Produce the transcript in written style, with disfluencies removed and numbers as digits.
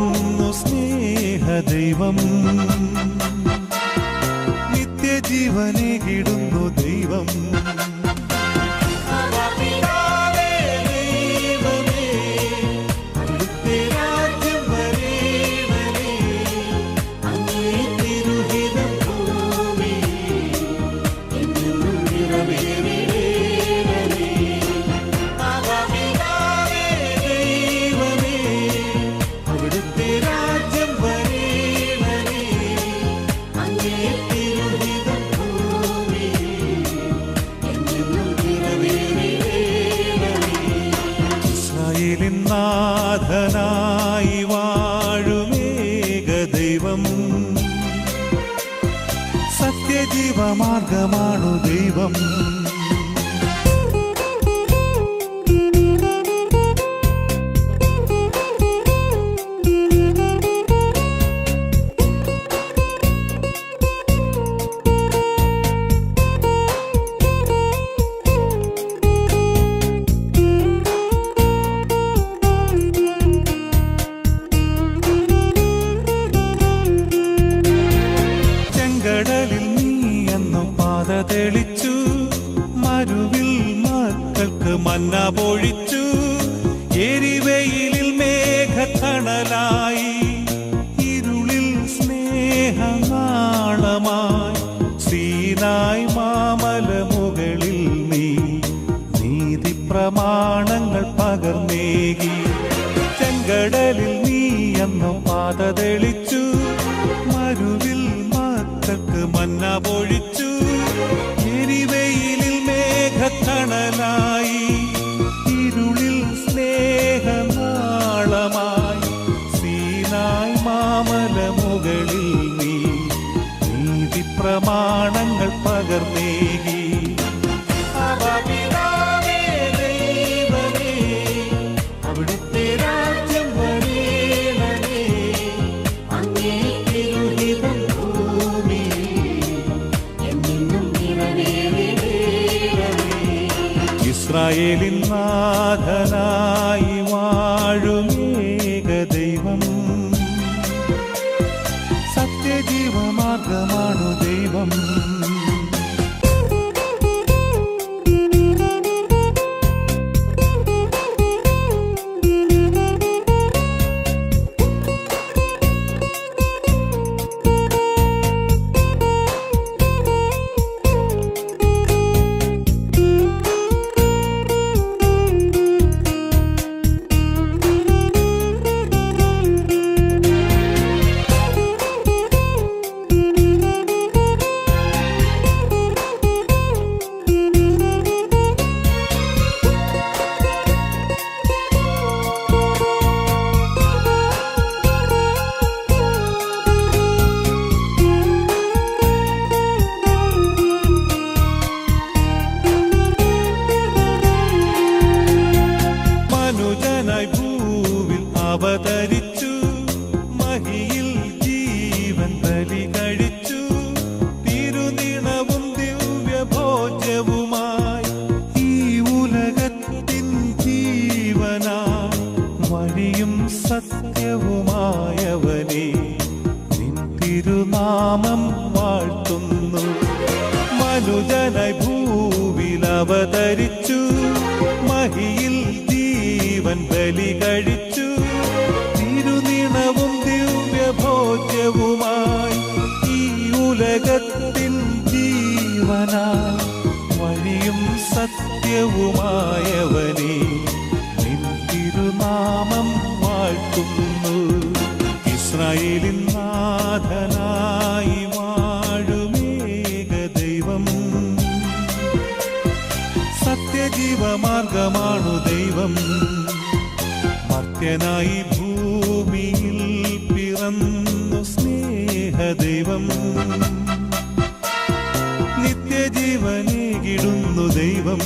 പിറന്നു സ്നേഹദൈവം, നിത്യജീവനേകിടുന്നു ദൈവം. നാഥനായി വാഴുമേക ദൈവം, സത്യജീവമാർഗമാണു ദൈവം. കടലിൽ നീ എന്നു പാത തെളിച്ചു, മരുവിൽ മക്കൾക്ക് മന്ന പൊഴിച്ചു. എരിവെയിലിൽ മേഘത്തണലായി, ഇരുളിൽ സ്നേഹനാളമായി. സീനായ് മാമലമുകളിൽ നീ നീതി പ്രമാണങ്ങൾ പകർന്നേകി. ചെങ്കടലിൽ നീ എന്നു പാത തെളിച്ചു, മരുവിൽ മന്ന പൊഴിച്ചു. എരിവെയിലിൽ മേഘത്തണലായി, ഇരുളിൽ സ്നേഹനാളമായി. സീനായ് മാമലമുകളിൽ നീ നീതി പ്രമാണങ്ങൾ പകർന്നേകി. അവിടുത്തെ രാജ്യം വരേണമേ, അങ്ങേ തിരുഹിതം ഇസ്രായേലിൻ നാഥനായി വാഴുമേക ദൈവം, സത്യജീവമാർഗമാണു ദൈവം. ഭൂവിൽ അവതരിച്ചു, മഹിയിൽ ജീവൻ ബലി കഴിച്ചു. തിരുനിണവും ദിവ്യഭോജ്യവുമായി ഈ ഉലകത്തിൻ ജീവനായി, വഴിയും സത്യവുമായവനെ നിൻ തിരുനാമം വാഴ്ത്തുന്നു. മനുജനായി ഭൂവിൽ അവതരിച്ചു, മഹിയിൽ ജീവൻ ബലി കഴിച്ചു. തിരുനിണവും ദിവ്യഭോജ്യവുമായി ഈ ഉലകത്തിൻ ജീവനായി, വഴിയും സത്യവുമായവനെ നിൻ തിരുനാമം വാഴ്ത്തുന്നു. ഇസ്രായേലിൻ നാഥനായി വാഴുമേക ദൈവം, സത്യജീവമാർഗമാണു ദൈവം. മർത്യനായി ഭൂമിയിൽ പിറന്നു സ്നേഹദൈവം, നിത്യജീവനേകിടുന്നു ദൈവം.